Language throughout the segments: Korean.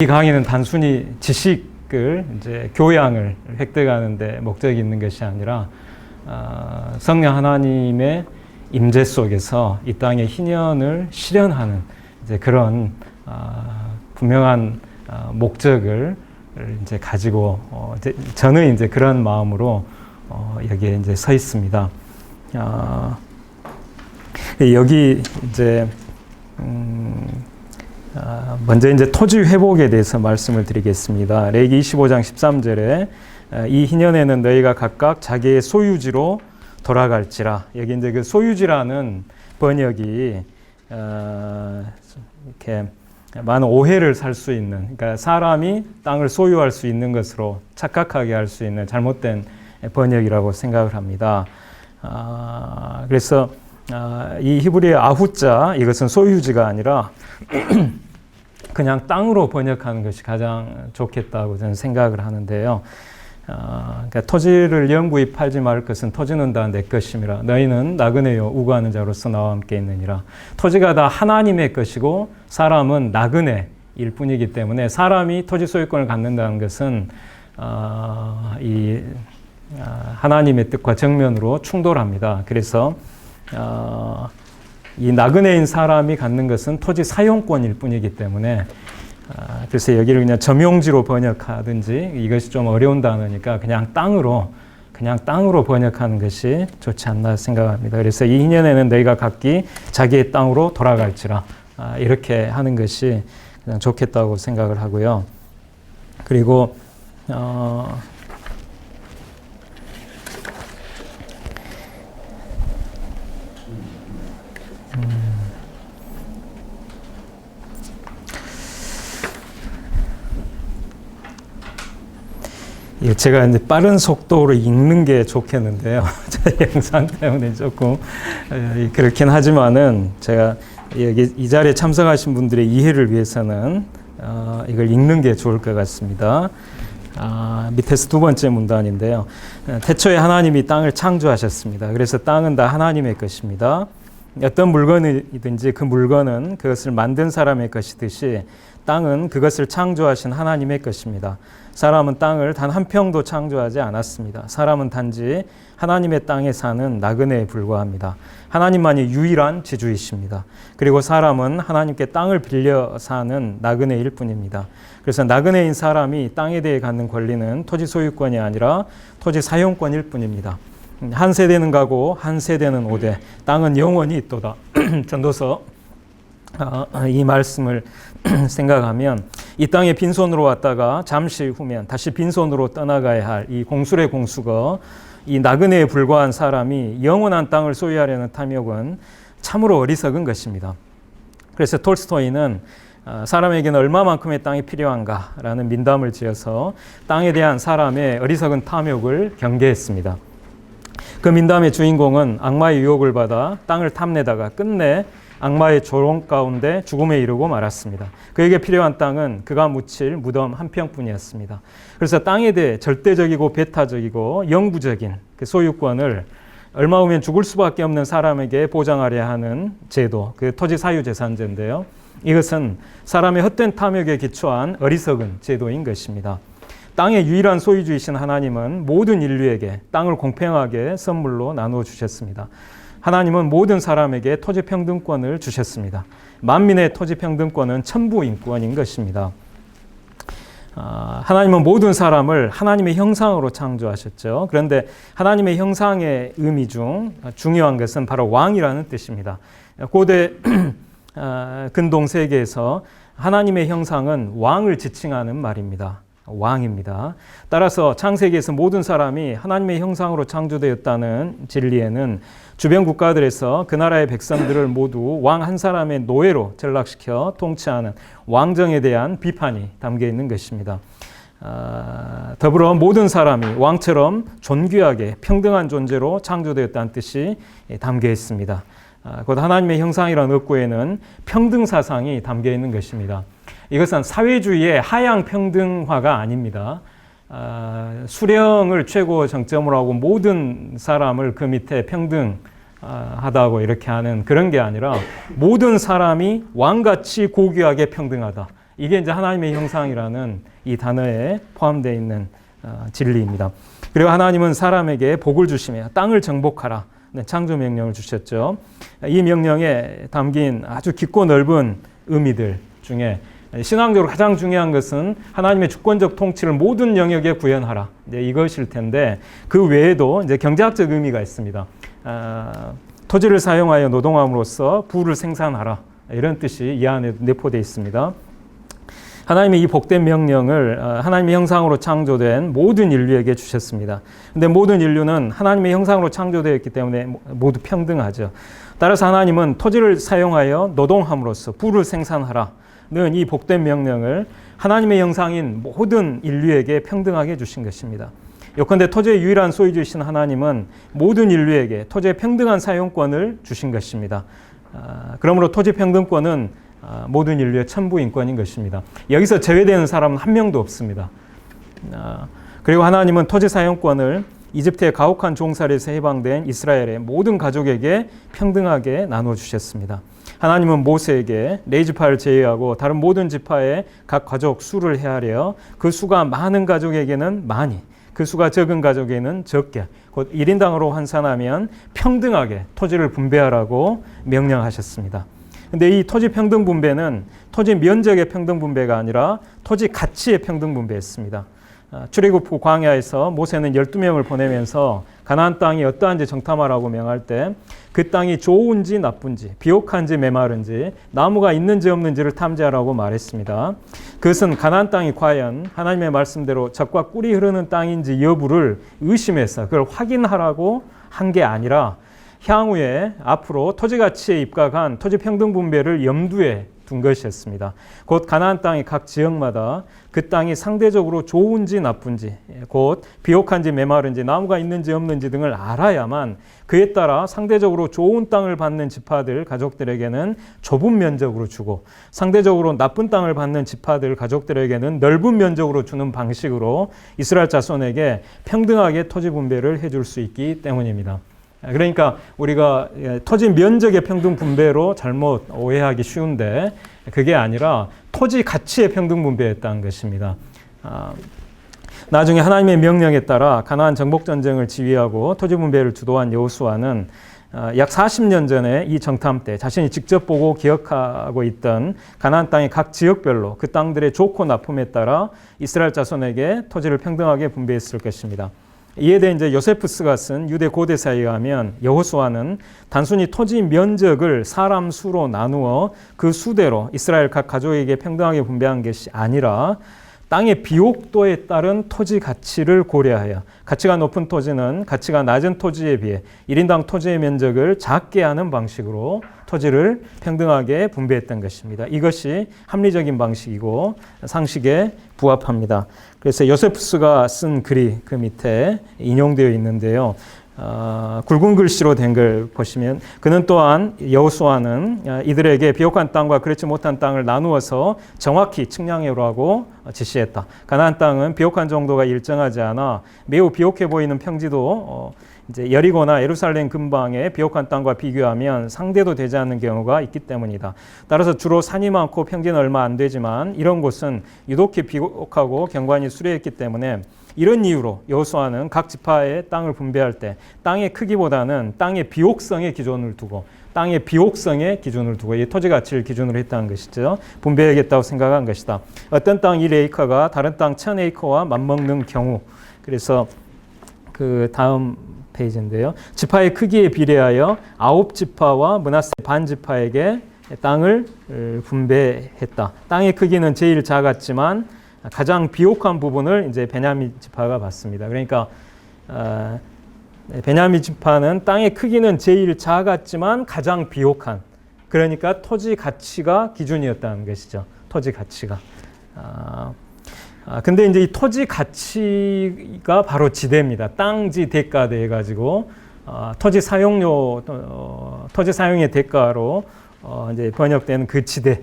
이 강의는 단순히 지식을 이제 교양을 획득하는 데 목적이 있는 것이 아니라 성령 하나님의 임재 속에서 이 땅의 희년을 실현하는 이제 그런 분명한 목적을 이제 가지고 저는 이제 그런 마음으로 여기에 이제 서 있습니다. 여기 이제 먼저 이제 토지 회복에 대해서 말씀을 드리겠습니다. 레위기 25장 13절에 이 희년에는 너희가 각각 자기의 소유지로 돌아갈지라. 여기 이제 그 소유지라는 번역이 이렇게 많은 오해를 살 수 있는, 그러니까 사람이 땅을 소유할 수 있는 것으로 착각하게 할 수 있는 잘못된 번역이라고 생각을 합니다. 그래서 이 히브리의 아후자, 이것은 소유지가 아니라 그냥 땅으로 번역하는 것이 가장 좋겠다고 저는 생각을 하는데요. 그러니까 토지를 영구히 팔지 말 것은 토지는 다 내 것임이라. 너희는 나그네요 우고하는 자로서 나와 함께 있느니라. 토지가 다 하나님의 것이고 사람은 나그네일 뿐이기 때문에 사람이 토지 소유권을 갖는다는 것은 하나님의 뜻과 정면으로 충돌합니다. 그래서 이 나그네인 사람이 갖는 것은 토지 사용권일 뿐이기 때문에 그래서 여기를 그냥 점용지로 번역하든지, 이것이 좀 어려운 단어니까 그냥 땅으로 번역하는 것이 좋지 않나 생각합니다. 그래서 이 희년에는 너희가 각기 자기의 땅으로 돌아갈지라, 이렇게 하는 것이 그냥 좋겠다고 생각을 하고요. 그리고 제가 이제 빠른 속도로 읽는 게 좋겠는데요. 제 영상 때문에 조금 그렇긴 하지만은 제가 여기 이 자리에 참석하신 분들의 이해를 위해서는 이걸 읽는 게 좋을 것 같습니다. 밑에서 두 번째 문단인데요. 태초에 하나님이 땅을 창조하셨습니다. 그래서 땅은 다 하나님의 것입니다. 어떤 물건이든지 그 물건은 그것을 만든 사람의 것이듯이 땅은 그것을 창조하신 하나님의 것입니다. 사람은 땅을 단 한 평도 창조하지 않았습니다. 사람은 단지 하나님의 땅에 사는 나그네에 불과합니다. 하나님만이 유일한 지주이십니다. 그리고 사람은 하나님께 땅을 빌려 사는 나그네일 뿐입니다. 그래서 나그네인 사람이 땅에 대해 갖는 권리는 토지 소유권이 아니라 토지 사용권일 뿐입니다. 한 세대는 가고 한 세대는 오되 땅은 영원히 있도다. 전도서 이 말씀을 생각하면 이 땅에 빈손으로 왔다가 잠시 후면 다시 빈손으로 떠나가야 할 이 공술의 공수거, 이 나그네에 불과한 사람이 영원한 땅을 소유하려는 탐욕은 참으로 어리석은 것입니다. 그래서 톨스토이는 사람에게는 얼마만큼의 땅이 필요한가라는 민담을 지어서 땅에 대한 사람의 어리석은 탐욕을 경계했습니다. 그 민담의 주인공은 악마의 유혹을 받아 땅을 탐내다가 끝내 악마의 조롱 가운데 죽음에 이르고 말았습니다. 그에게 필요한 땅은 그가 묻힐 무덤 한 평뿐이었습니다. 그래서 땅에 대해 절대적이고 배타적이고 영구적인 그 소유권을 얼마 후면 죽을 수밖에 없는 사람에게 보장하려 하는 제도, 그 토지 사유재산제인데요. 이것은 사람의 헛된 탐욕에 기초한 어리석은 제도인 것입니다. 땅의 유일한 소유주이신 하나님은 모든 인류에게 땅을 공평하게 선물로 나누어 주셨습니다. 하나님은 모든 사람에게 토지 평등권을 주셨습니다. 만민의 토지 평등권은 천부인권인 것입니다. 하나님은 모든 사람을 하나님의 형상으로 창조하셨죠. 그런데 하나님의 형상의 의미 중 중요한 것은 바로 왕이라는 뜻입니다. 고대 근동 세계에서 하나님의 형상은 왕을 지칭하는 말입니다. 왕입니다. 따라서 창세기에서 모든 사람이 하나님의 형상으로 창조되었다는 진리에는 주변 국가들에서 그 나라의 백성들을 모두 왕 한 사람의 노예로 전락시켜 통치하는 왕정에 대한 비판이 담겨 있는 것입니다. 더불어 모든 사람이 왕처럼 존귀하게 평등한 존재로 창조되었다는 뜻이 담겨 있습니다. 곧 하나님의 형상이라는 의구에는 평등 사상이 담겨 있는 것입니다. 이것은 사회주의의 하향 평등화가 아닙니다. 수령을 최고 정점으로 하고 모든 사람을 그 밑에 평등하다고 이렇게 하는 그런 게 아니라 모든 사람이 왕같이 고귀하게 평등하다. 이게 이제 하나님의 형상이라는 이 단어에 포함되어 있는 진리입니다. 그리고 하나님은 사람에게 복을 주시며 땅을 정복하라. 창조 명령을 주셨죠. 이 명령에 담긴 아주 깊고 넓은 의미들 중에 신앙적으로 가장 중요한 것은 하나님의 주권적 통치를 모든 영역에 구현하라. 이것일 텐데 그 외에도 이제 경제학적 의미가 있습니다. 토지를 사용하여 노동함으로써 부를 생산하라. 이런 뜻이 이 안에 내포되어 있습니다. 하나님의 이 복된 명령을 하나님의 형상으로 창조된 모든 인류에게 주셨습니다. 그런데 모든 인류는 하나님의 형상으로 창조되었기 때문에 모두 평등하죠. 따라서 하나님은 토지를 사용하여 노동함으로써 부를 생산하라는 이 복된 명령을 하나님의 형상인 모든 인류에게 평등하게 주신 것입니다. 요컨대 토지의 유일한 소유주이신 하나님은 모든 인류에게 토지의 평등한 사용권을 주신 것입니다. 그러므로 토지 평등권은 모든 인류의 천부 인권인 것입니다. 여기서 제외되는 사람은 한 명도 없습니다. 그리고 하나님은 토지 사용권을 이집트의 가혹한 종살이에서 해방된 이스라엘의 모든 가족에게 평등하게 나눠주셨습니다. 하나님은 모세에게 네 지파를 제외하고 다른 모든 지파의 각 가족 수를 헤아려 그 수가 많은 가족에게는 많이, 그 수가 적은 가족에게는 적게, 곧 1인당으로 환산하면 평등하게 토지를 분배하라고 명령하셨습니다. 근데 이 토지 평등 분배는 토지 면적의 평등 분배가 아니라 토지 가치의 평등 분배였습니다. 출애굽 후 광야에서 모세는 12명을 보내면서 가나안 땅이 어떠한지 정탐하라고 명할 때 그 땅이 좋은지 나쁜지, 비옥한지 메마른지, 나무가 있는지 없는지를 탐지하라고 말했습니다. 그것은 가나안 땅이 과연 하나님의 말씀대로 젖과 꿀이 흐르는 땅인지 여부를 의심해서 그걸 확인하라고 한 게 아니라 향후에 앞으로 토지 가치에 입각한 토지 평등 분배를 염두에 둔 것이었습니다. 곧 가나안 땅의 각 지역마다 그 땅이 상대적으로 좋은지 나쁜지, 곧 비옥한지 메마른지, 나무가 있는지 없는지 등을 알아야만 그에 따라 상대적으로 좋은 땅을 받는 지파들, 가족들에게는 좁은 면적으로 주고 상대적으로 나쁜 땅을 받는 지파들, 가족들에게는 넓은 면적으로 주는 방식으로 이스라엘 자손에게 평등하게 토지 분배를 해줄 수 있기 때문입니다. 그러니까 우리가 토지 면적의 평등 분배로 잘못 오해하기 쉬운데 그게 아니라 토지 가치의 평등 분배였다는 것입니다. 나중에 하나님의 명령에 따라 가나안 정복 전쟁을 지휘하고 토지 분배를 주도한 여호수아는 약 40년 전에 이 정탐 때 자신이 직접 보고 기억하고 있던 가나안 땅의 각 지역별로 그 땅들의 좋고 나쁨에 따라 이스라엘 자손에게 토지를 평등하게 분배했을 것입니다. 이에 대해 이제 요세푸스가 쓴 유대 고대사에 의하면 여호수아는 단순히 토지 면적을 사람 수로 나누어 그 수대로 이스라엘 각 가족에게 평등하게 분배한 것이 아니라 땅의 비옥도에 따른 토지 가치를 고려하여 가치가 높은 토지는 가치가 낮은 토지에 비해 1인당 토지의 면적을 작게 하는 방식으로 토지를 평등하게 분배했던 것입니다. 이것이 합리적인 방식이고 상식에 부합합니다. 그래서 요세푸스가 쓴 글이 그 밑에 인용되어 있는데요. 굵은 글씨로 된 걸 보시면 그는 또한 여호수아는 이들에게 비옥한 땅과 그렇지 못한 땅을 나누어서 정확히 측량해오라고 지시했다. 가나안 땅은 비옥한 정도가 일정하지 않아 매우 비옥해 보이는 평지도 이제 여리고나 예루살렘 근방의 비옥한 땅과 비교하면 상대도 되지 않는 경우가 있기 때문이다. 따라서 주로 산이 많고 평지는 얼마 안 되지만 이런 곳은 유독히 비옥하고 경관이 수려했기 때문에 이런 이유로 여호수아는 각 지파의 땅을 분배할 때 땅의 크기보다는 땅의 비옥성에 기준을 두고 이 토지 가치를 기준으로 했다는 것이죠. 분배하겠다고 생각한 것이다. 어떤 땅 1에이커가 다른 땅 1000에이커와 맞먹는 경우, 그래서 그 다음 페이지인데요. 지파의 크기에 비례하여 9지파와 므낫세 반지파에게 땅을 분배했다. 땅의 크기는 제일 작았지만 가장 비옥한 부분을 이제 베냐민 지파가 받습니다. 그러니까 베냐민 지파는 땅의 크기는 제일 작았지만 가장 비옥한, 그러니까 토지 가치가 기준이었다는 것이죠. 토지 가치가. 근데 이제 이 토지 가치가 바로 지대입니다. 땅지 대가돼 가지고 토지 사용료, 토지 사용의 대가로 이제 번역되는 그 지대.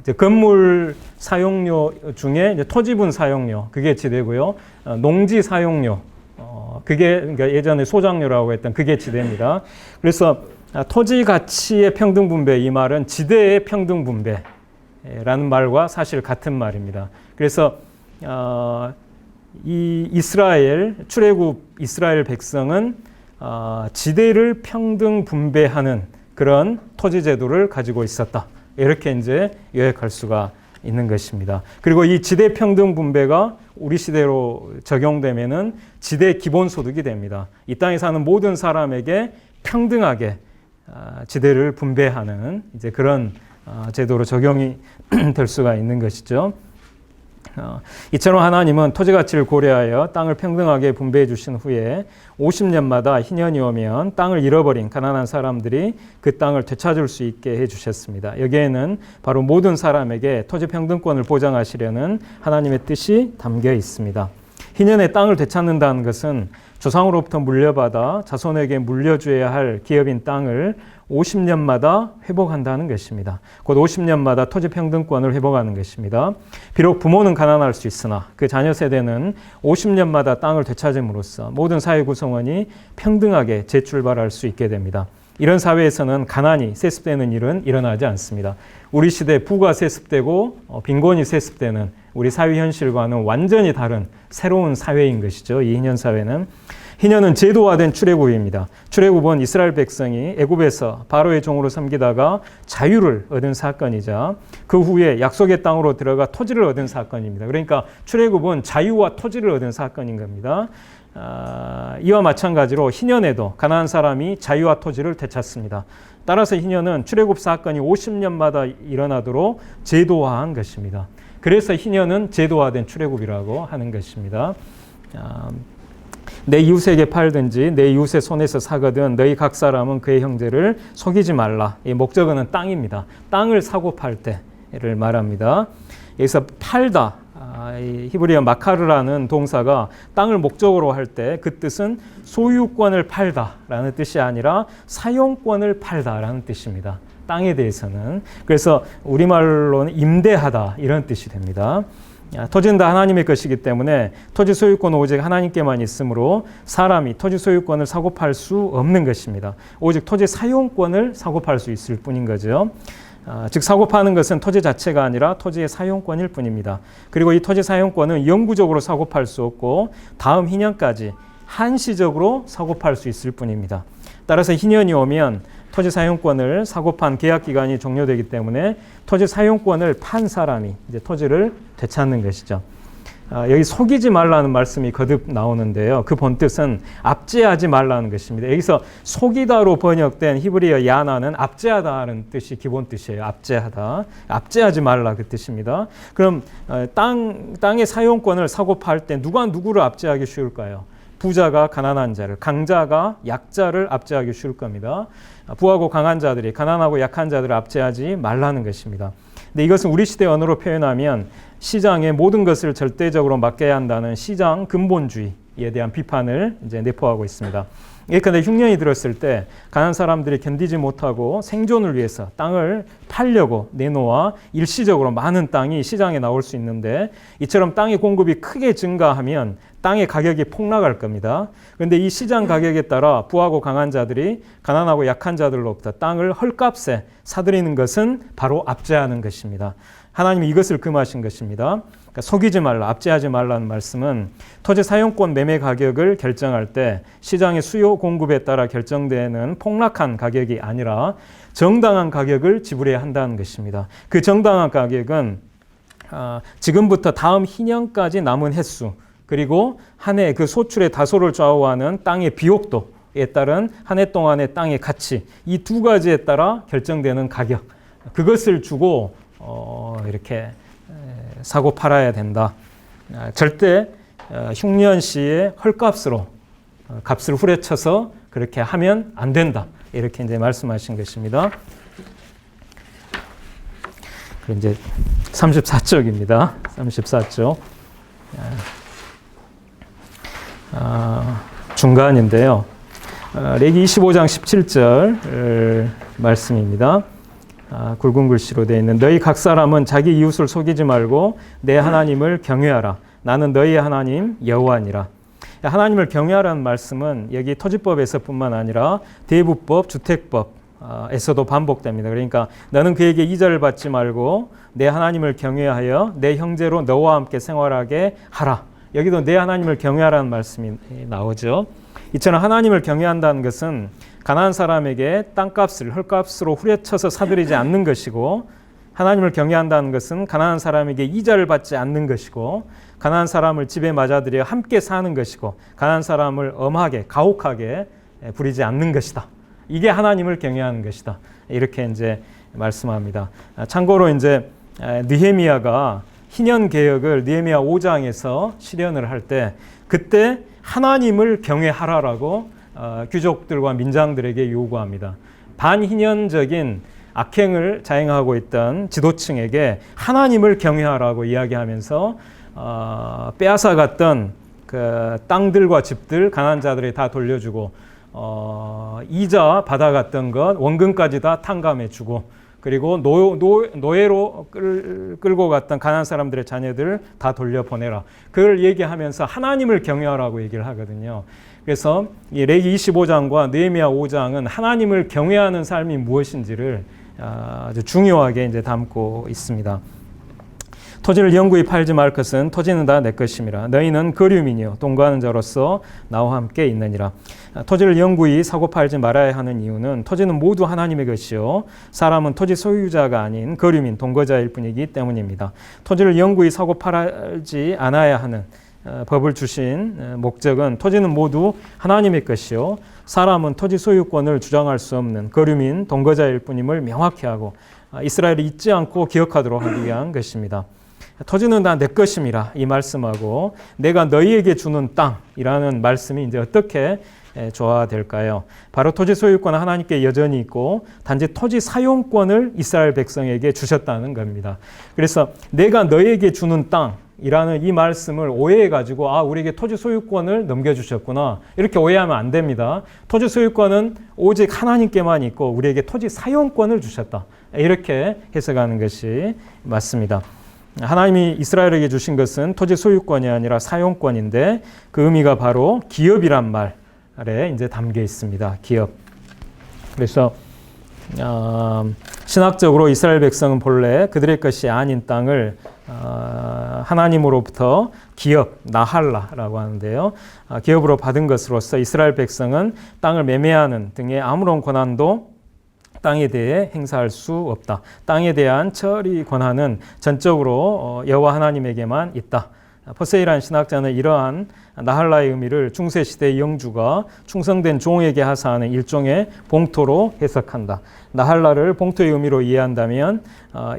이제 건물 사용료 중에 이제 토지분 사용료, 그게 지대고요. 농지 사용료, 그게 그러니까 예전에 소작료라고 했던 그게 지대입니다. 그래서 토지 가치의 평등 분배, 이 말은 지대의 평등 분배, 지대라는 말과 사실 같은 말입니다. 그래서 이 이스라엘 출애굽 이스라엘 백성은 지대를 평등 분배하는 그런 토지 제도를 가지고 있었다. 이렇게 이제 요약할 수가 있는 것입니다. 그리고 이 지대 평등 분배가 우리 시대로 적용되면은 지대 기본소득이 됩니다. 이 땅에 사는 모든 사람에게 평등하게 지대를 분배하는 이제 그런 제도로 적용이 될 수가 있는 것이죠. 이처럼 하나님은 토지 가치를 고려하여 땅을 평등하게 분배해 주신 후에 50년마다 희년이 오면 땅을 잃어버린 가난한 사람들이 그 땅을 되찾을 수 있게 해 주셨습니다. 여기에는 바로 모든 사람에게 토지 평등권을 보장하시려는 하나님의 뜻이 담겨 있습니다. 희년에 땅을 되찾는다는 것은 조상으로부터 물려받아 자손에게 물려줘야 할 기업인 땅을 50년마다 회복한다는 것입니다. 곧 50년마다 토지 평등권을 회복하는 것입니다. 비록 부모는 가난할 수 있으나 그 자녀 세대는 50년마다 땅을 되찾음으로써 모든 사회 구성원이 평등하게 재출발할 수 있게 됩니다. 이런 사회에서는 가난이 세습되는 일은 일어나지 않습니다. 우리 시대 부가 세습되고 빈곤이 세습되는 우리 사회 현실과는 완전히 다른 새로운 사회인 것이죠. 이 희년 사회는. 희년은 제도화된 출애굽입니다. 출애굽은 이스라엘 백성이 애굽에서 바로의 종으로 섬기다가 자유를 얻은 사건이자 그 후에 약속의 땅으로 들어가 토지를 얻은 사건입니다. 그러니까 출애굽은 자유와 토지를 얻은 사건인 겁니다. 이와 마찬가지로 희년에도 가난한 사람이 자유와 토지를 되찾습니다. 따라서 희년은 출애굽 사건이 50년마다 일어나도록 제도화한 것입니다. 그래서 희년은 제도화된 출애굽이라고 하는 것입니다. 내 이웃에게 팔든지 내 이웃의 손에서 사거든 너희 각 사람은 그의 형제를 속이지 말라. 이 목적어는 땅입니다. 땅을 사고 팔 때를 말합니다. 여기서 팔다, 히브리어 마카르라는 동사가 땅을 목적으로 할 때 그 뜻은 소유권을 팔다라는 뜻이 아니라 사용권을 팔다라는 뜻입니다. 땅에 대해서는. 그래서 우리말로는 임대하다 이런 뜻이 됩니다. 토지는 다 하나님의 것이기 때문에 토지 소유권은 오직 하나님께만 있으므로 사람이 토지 소유권을 사고 팔 수 없는 것입니다. 오직 토지 사용권을 사고 팔 수 있을 뿐인 거죠. 즉 사고 파는 것은 토지 자체가 아니라 토지의 사용권일 뿐입니다. 그리고 이 토지 사용권은 영구적으로 사고 팔 수 없고 다음 희년까지 한시적으로 사고 팔 수 있을 뿐입니다. 따라서 희년이 오면 토지 사용권을 사고 판 계약 기간이 종료되기 때문에 토지 사용권을 판 사람이 이제 토지를 되찾는 것이죠. 여기 속이지 말라는 말씀이 거듭 나오는데요. 그 본뜻은 압제하지 말라는 것입니다. 여기서 속이다로 번역된 히브리어 야나는 압제하다는 뜻이 기본 뜻이에요. 압제하다. 압제하지 말라 그 뜻입니다. 그럼 땅의 사용권을 사고 팔 때 누가 누구를 압제하기 쉬울까요? 부자가 가난한 자를, 강자가 약자를 압제하기 쉬울 겁니다. 부하고 강한 자들이 가난하고 약한 자들을 압제하지 말라는 것입니다. 근데 이것은 우리 시대 언어로 표현하면 시장의 모든 것을 절대적으로 맡겨야 한다는 시장 근본주의에 대한 비판을 이제 내포하고 있습니다. 예컨대 흉년이 들었을 때 가난한 사람들이 견디지 못하고 생존을 위해서 땅을 팔려고 내놓아 일시적으로 많은 땅이 시장에 나올 수 있는데 이처럼 땅의 공급이 크게 증가하면 땅의 가격이 폭락할 겁니다. 그런데 이 시장 가격에 따라 부하고 강한 자들이 가난하고 약한 자들로부터 땅을 헐값에 사들이는 것은 바로 압제하는 것입니다. 하나님이 이것을 금하신 것입니다. 그러니까 속이지 말라, 압제하지 말라는 말씀은 토지 사용권 매매 가격을 결정할 때 시장의 수요 공급에 따라 결정되는 폭락한 가격이 아니라 정당한 가격을 지불해야 한다는 것입니다. 그 정당한 가격은 지금부터 다음 희년까지 남은 횟수 그리고 한 해 그 소출의 다소를 좌우하는 땅의 비옥도에 따른 한 해 동안의 땅의 가치 이 두 가지에 따라 결정되는 가격 그것을 주고 이렇게 사고 팔아야 된다. 절대 흉년시에 헐값으로 값을 후려쳐서 그렇게 하면 안 된다. 이렇게 이제 말씀하신 것입니다. 그리고 이제 34쪽입니다. 34쪽. 중간인데요. 레기 25장 17절 말씀입니다. 굵은 글씨로 되어 있는 너희 각 사람은 자기 이웃을 속이지 말고 내 하나님을 경외하라. 나는 너희의 하나님 여호와니라. 하나님을 경외하라는 말씀은 여기 토지법에서뿐만 아니라 대부법, 주택법, 에서도 반복됩니다. 그러니까 너는 그에게 이자를 받지 말고 내 하나님을 경외하여 내 형제로 너와 함께 생활하게 하라. 여기도 내 하나님을 경외하라는 말씀이 나오죠. 이처럼 하나님을 경외한다는 것은 가난한 사람에게 땅값을 헐값으로 후려쳐서 사들이지 않는 것이고, 하나님을 경외한다는 것은 가난한 사람에게 이자를 받지 않는 것이고, 가난한 사람을 집에 맞아들여 함께 사는 것이고, 가난한 사람을 엄하게 가혹하게 부리지 않는 것이다. 이게 하나님을 경외하는 것이다. 이렇게 이제 말씀합니다. 참고로 이제 느헤미야가 희년 개혁을 느헤미야 5장에서 실현을 할 때 그때 하나님을 경외하라라고 귀족들과 민장들에게 요구합니다. 반희년적인 악행을 자행하고 있던 지도층에게 하나님을 경외하라고 이야기하면서 빼앗아갔던 그 땅들과 집들 가난한 자들이 다 돌려주고, 이자 받아갔던 것 원금까지 다 탕감해주고, 그리고 노예로 끌고 갔던 가난한 사람들의 자녀들 다 돌려보내라. 그걸 얘기하면서 하나님을 경외하라고 얘기를 하거든요. 그래서 이 레기 25장과 느헤미야 5장은 하나님을 경외하는 삶이 무엇인지를 아주 중요하게 이제 담고 있습니다. 토지를 영구히 팔지 말 것은 토지는 다 내 것임이라. 너희는 거류민이요 동거하는 자로서 나와 함께 있느니라. 토지를 영구히 사고 팔지 말아야 하는 이유는 토지는 모두 하나님의 것이요 사람은 토지 소유자가 아닌 거류민 동거자일 뿐이기 때문입니다. 토지를 영구히 사고 팔지 않아야 하는 법을 주신 목적은 토지는 모두 하나님의 것이요 사람은 토지 소유권을 주장할 수 없는 거류민 동거자일 뿐임을 명확히 하고 이스라엘이 잊지 않고 기억하도록 하기 위한 것입니다. 토지는 다 내 것임이라 이 말씀하고 내가 너희에게 주는 땅이라는 말씀이 이제 어떻게 조화될까요? 바로 토지 소유권은 하나님께 여전히 있고 단지 토지 사용권을 이스라엘 백성에게 주셨다는 겁니다. 그래서 내가 너희에게 주는 땅이라는 이 말씀을 오해해가지고 우리에게 토지 소유권을 넘겨주셨구나 이렇게 오해하면 안 됩니다. 토지 소유권은 오직 하나님께만 있고 우리에게 토지 사용권을 주셨다 이렇게 해석하는 것이 맞습니다. 하나님이 이스라엘에게 주신 것은 토지 소유권이 아니라 사용권인데 그 의미가 바로 기업이란 말에 이제 담겨 있습니다. 기업. 그래서 신학적으로 이스라엘 백성은 본래 그들의 것이 아닌 땅을 하나님으로부터 기업, 나할라라고 하는데요. 기업으로 받은 것으로서 이스라엘 백성은 땅을 매매하는 등의 아무런 권한도 땅에 대해 행사할 수 없다. 땅에 대한 처리 권한은 전적으로 여호와 하나님에게만 있다. 포세이라는 신학자는 이러한 나할라의 의미를 중세시대의 영주가 충성된 종에게 하사하는 일종의 봉토로 해석한다. 나할라를 봉토의 의미로 이해한다면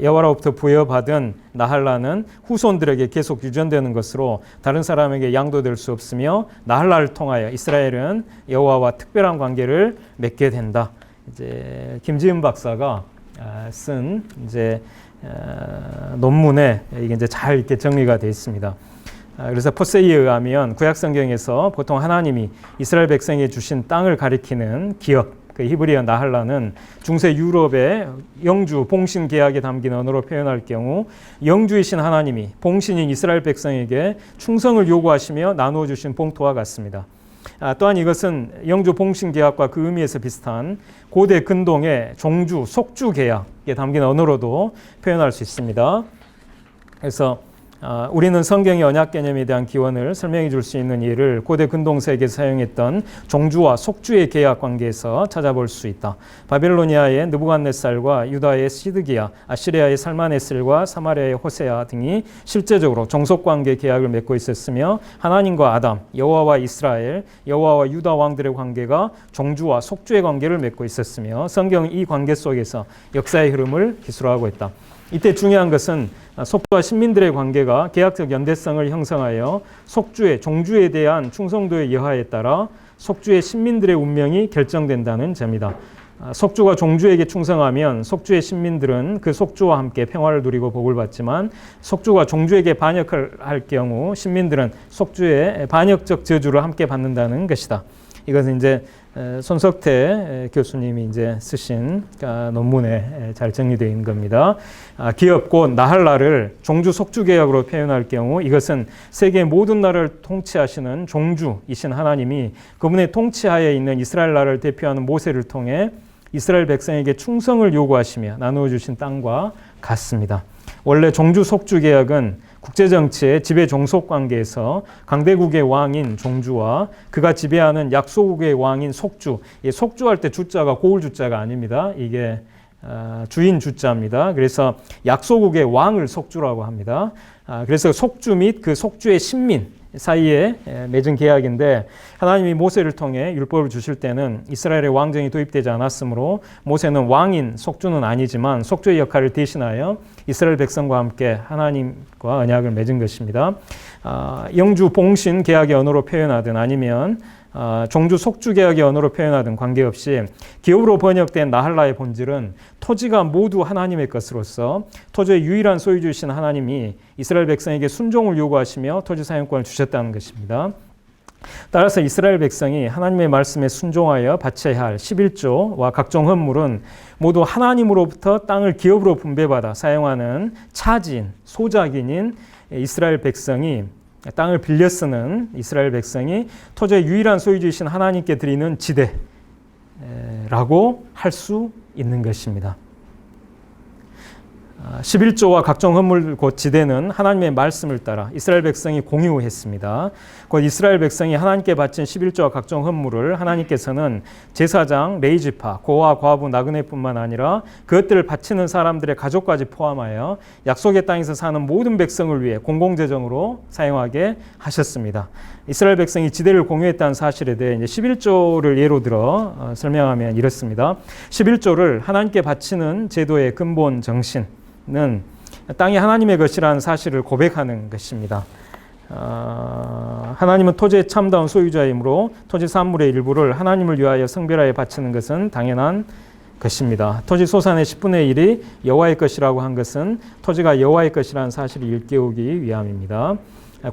여호와로부터 부여받은 나할라는 후손들에게 계속 유전되는 것으로 다른 사람에게 양도될 수 없으며 나할라를 통하여 이스라엘은 여호와와 특별한 관계를 맺게 된다. 이제 김지은 박사가 쓴 이제 논문에 이게 이제 잘 이렇게 정리가 되어 있습니다. 그래서 포세이에 의하면 구약 성경에서 보통 하나님이 이스라엘 백성에게 주신 땅을 가리키는 기업, 그 히브리어 나할라는 중세 유럽의 영주 봉신 계약에 담긴 언어로 표현할 경우 영주이신 하나님이 봉신인 이스라엘 백성에게 충성을 요구하시며 나누어 주신 봉토와 같습니다. 또한 이것은 영주 봉신 계약과 그 의미에서 비슷한 고대 근동의 종주, 속주 계약에 담긴 언어로도 표현할 수 있습니다. 그래서 우리는 성경의 언약 개념에 대한 기원을 설명해 줄 수 있는 예를 고대 근동세계에서 사용했던 종주와 속주의 계약 관계에서 찾아볼 수 있다. 바빌로니아의 느부갓네살과 유다의 시드기야, 아시리아의 살마네셀과 사마리아의 호세아 등이 실제적으로 종속관계 계약을 맺고 있었으며 하나님과 아담, 여호와와 이스라엘, 여호와와 유다 왕들의 관계가 종주와 속주의 관계를 맺고 있었으며 성경은 이 관계 속에서 역사의 흐름을 기술하고 있다. 이때 중요한 것은 속주와 신민들의 관계가 계약적 연대성을 형성하여 속주의 종주에 대한 충성도의 여하에 따라 속주의 신민들의 운명이 결정된다는 점이다. 속주가 종주에게 충성하면 속주의 신민들은 그 속주와 함께 평화를 누리고 복을 받지만 속주가 종주에게 반역을 할 경우 신민들은 속주의 반역적 저주를 함께 받는다는 것이다. 이것은 이제 손석태 교수님이 이제 쓰신 논문에 잘 정리되어 있는 겁니다. 기업 곧 나할라를 종주 속주 계약으로 표현할 경우 이것은 세계 모든 나라를 통치하시는 종주이신 하나님이 그분의 통치하에 있는 이스라엘 나라를 대표하는 모세를 통해 이스라엘 백성에게 충성을 요구하시며 나누어 주신 땅과 같습니다. 원래 종주 속주 계약은 국제정치의 지배 종속 관계에서 강대국의 왕인 종주와 그가 지배하는 약소국의 왕인 속주, 속주할 때 주자가 고울 주자가 아닙니다. 이게 주인 주자입니다. 그래서 약소국의 왕을 속주라고 합니다. 그래서 속주 및 그 속주의 신민 사이에 맺은 계약인데, 하나님이 모세를 통해 율법을 주실 때는 이스라엘의 왕정이 도입되지 않았으므로 모세는 왕인 속주는 아니지만 속주의 역할을 대신하여 이스라엘 백성과 함께 하나님과 언약을 맺은 것입니다. 영주 봉신 계약의 언어로 표현하든 아니면 종주 속주 계약의 언어로 표현하든 관계없이 기업으로 번역된 나할라의 본질은 토지가 모두 하나님의 것으로서 토지의 유일한 소유주이신 하나님이 이스라엘 백성에게 순종을 요구하시며 토지 사용권을 주셨다는 것입니다. 따라서 이스라엘 백성이 하나님의 말씀에 순종하여 바쳐야 할 11조와 각종 헌물은 모두 하나님으로부터 땅을 기업으로 분배받아 사용하는 차지인, 소작인인 이스라엘 백성이, 땅을 빌려 쓰는 이스라엘 백성이 토지의 유일한 소유주이신 하나님께 드리는 지대라고 할 수 있는 것입니다. 11조와 각종 헌물 곧 지대는 하나님의 말씀을 따라 이스라엘 백성이 공유했습니다. 곧 이스라엘 백성이 하나님께 바친 11조와 각종 헌물을 하나님께서는 제사장, 레위지파, 고아, 과부, 나그네뿐만 아니라 그것들을 바치는 사람들의 가족까지 포함하여 약속의 땅에서 사는 모든 백성을 위해 공공재정으로 사용하게 하셨습니다. 이스라엘 백성이 지대를 공유했다는 사실에 대해 11조를 예로 들어 설명하면 이렇습니다. 11조를 하나님께 바치는 제도의 근본 정신 는 땅이 하나님의 것이라는 사실을 고백하는 것입니다. 하나님은 토지의 참다운 소유자이므로 토지 산물의 일부를 하나님을 위하여 성별하여 바치는 것은 당연한 것입니다. 토지 소산의 10분의 1이 여호와의 것이라고 한 것은 토지가 여호와의 것이라는 사실을 일깨우기 위함입니다.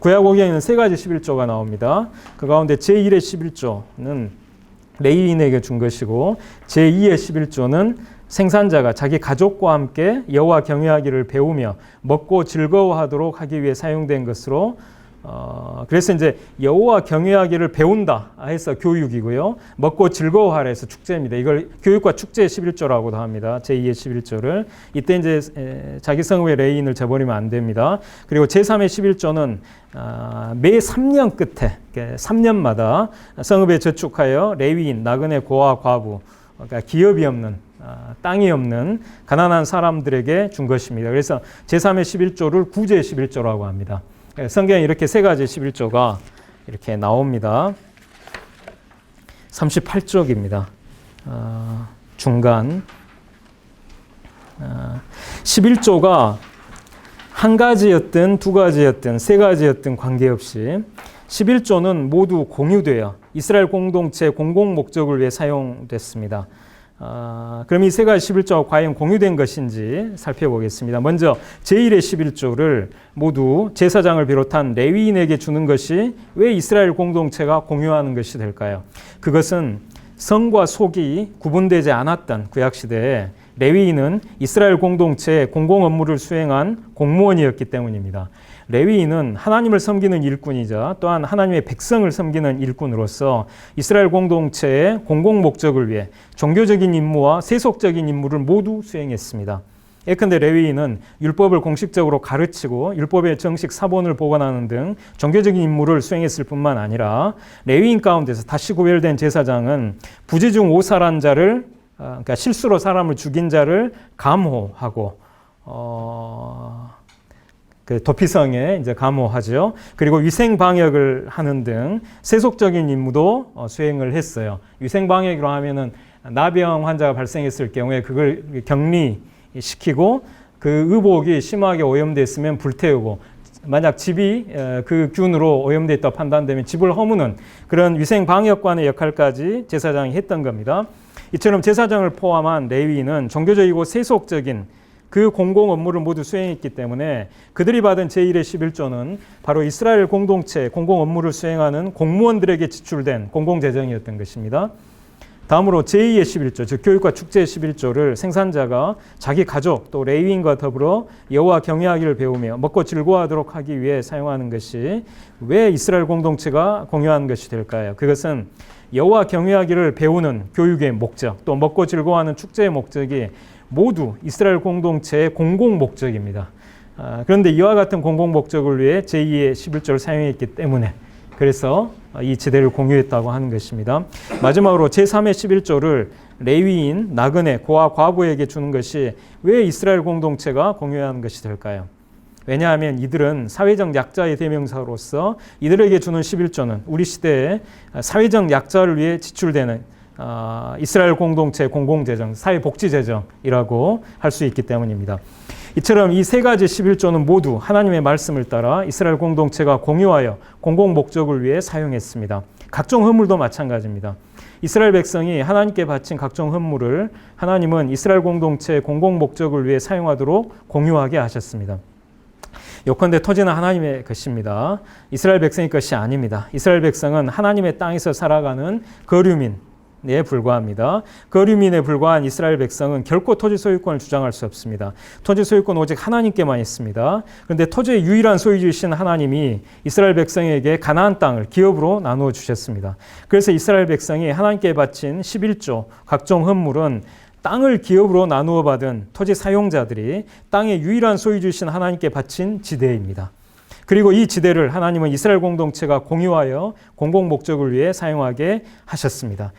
구약옥에는 세 가지 11조가 나옵니다. 그 가운데 제1의 11조는 레위인에게 준 것이고, 제2의 11조는 생산자가 자기 가족과 함께 여호와 경외하기를 배우며 먹고 즐거워하도록 하기 위해 사용된 것으로, 그래서 이제 여호와 경외하기를 배운다 해서 교육이고요, 먹고 즐거워하라 해서 축제입니다. 이걸 교육과 축제의 11조라고도 합니다. 제2의 11조를. 이때 이제 자기 성읍의 레위인을 재버리면 안 됩니다. 그리고 제3의 11조는 매 3년 끝에 3년마다 성읍에 저축하여 레위인, 나그네, 고아, 과부, 그러니까 기업이 없는, 땅이 없는 가난한 사람들에게 준 것입니다. 그래서 제3의 11조를 구제의 11조라고 합니다. 성경에 이렇게 세 가지 11조가 이렇게 나옵니다. 38쪽입니다. 중간. 11조가 한 가지였든 두 가지였든 세 가지였든 관계없이 11조는 모두 공유되어 이스라엘 공동체 공공 목적을 위해 사용됐습니다. 그럼 이 세 가지 11조가 과연 공유된 것인지 살펴보겠습니다. 먼저 제1의 11조를 모두 제사장을 비롯한 레위인에게 주는 것이 왜 이스라엘 공동체가 공유하는 것이 될까요? 그것은 성과 속이 구분되지 않았던 구약시대에 레위인은 이스라엘 공동체의 공공 업무를 수행한 공무원이었기 때문입니다. 레위인은 하나님을 섬기는 일꾼이자 또한 하나님의 백성을 섬기는 일꾼으로서 이스라엘 공동체의 공공 목적을 위해 종교적인 임무와 세속적인 임무를 모두 수행했습니다. 예컨대 레위인은 율법을 공식적으로 가르치고 율법의 정식 사본을 보관하는 등 종교적인 임무를 수행했을 뿐만 아니라 레위인 가운데서 다시 구별된 제사장은 부지 중 오살한 자를, 그러니까 실수로 사람을 죽인 자를 감호하고 그 도피성에 이제 감호하죠. 그리고 위생 방역을 하는 등 세속적인 임무도 수행을 했어요. 위생 방역이라고 하면은 나병 환자가 발생했을 경우에 그걸 격리시키고 그 의복이 심하게 오염됐으면 불태우고, 만약 집이 그 균으로 오염되어 있다고 판단되면 집을 허무는 그런 위생 방역관의 역할까지 제사장이 했던 겁니다. 이처럼 제사장을 포함한 레위인은 종교적이고 세속적인 그 공공 업무를 모두 수행했기 때문에 그들이 받은 제1의 11조는 바로 이스라엘 공동체 공공 업무를 수행하는 공무원들에게 지출된 공공재정이었던 것입니다. 다음으로 제2의 11조, 즉 교육과 축제의 11조를 생산자가 자기 가족 또 레위인과 더불어 여호와 경외하기를 배우며 먹고 즐거워하도록 하기 위해 사용하는 것이 왜 이스라엘 공동체가 공유하는 것이 될까요? 그것은 여호와 경외하기를 배우는 교육의 목적, 또 먹고 즐거워하는 축제의 목적이 모두 이스라엘 공동체의 공공 목적입니다. 그런데 이와 같은 공공 목적을 위해 제2의 11조를 사용했기 때문에 그래서 이 지대를 공유했다고 하는 것입니다. 마지막으로 제3의 11조를 레위인, 나그네, 고아, 과부에게 주는 것이 왜 이스라엘 공동체가 공유하는 것이 될까요? 왜냐하면 이들은 사회적 약자의 대명사로서 이들에게 주는 11조는 우리 시대에 사회적 약자를 위해 지출되는 이스라엘 공동체 공공재정, 사회복지재정이라고 할 수 있기 때문입니다. 이처럼 이 세 가지 11조는 모두 하나님의 말씀을 따라 이스라엘 공동체가 공유하여 공공 목적을 위해 사용했습니다. 각종 헌물도 마찬가지입니다. 이스라엘 백성이 하나님께 바친 각종 헌물을 하나님은 이스라엘 공동체의 공공 목적을 위해 사용하도록 공유하게 하셨습니다. 요컨대 토지는 하나님의 것입니다. 이스라엘 백성의 것이 아닙니다. 이스라엘 백성은 하나님의 땅에서 살아가는 거류민에 불과합니다. 거류민에 불과한 이스라엘 백성은 결코 토지 소유권을 주장할 수 없습니다. 토지 소유권은 오직 하나님께만 있습니다. 그런데 토지의 유일한 소유주이신 하나님이 이스라엘 백성에게 가나안 땅을 기업으로 나누어 주셨습니다. 그래서 이스라엘 백성이 하나님께 바친 11조 각종 헌물은 땅을 기업으로 나누어 받은 토지 사용자들이 땅의 유일한 소유주이신 하나님께 바친 지대입니다. 그리고 이 지대를 하나님은 이스라엘 공동체가 공유하여 공공 목적을 위해 사용하게 하셨습니다.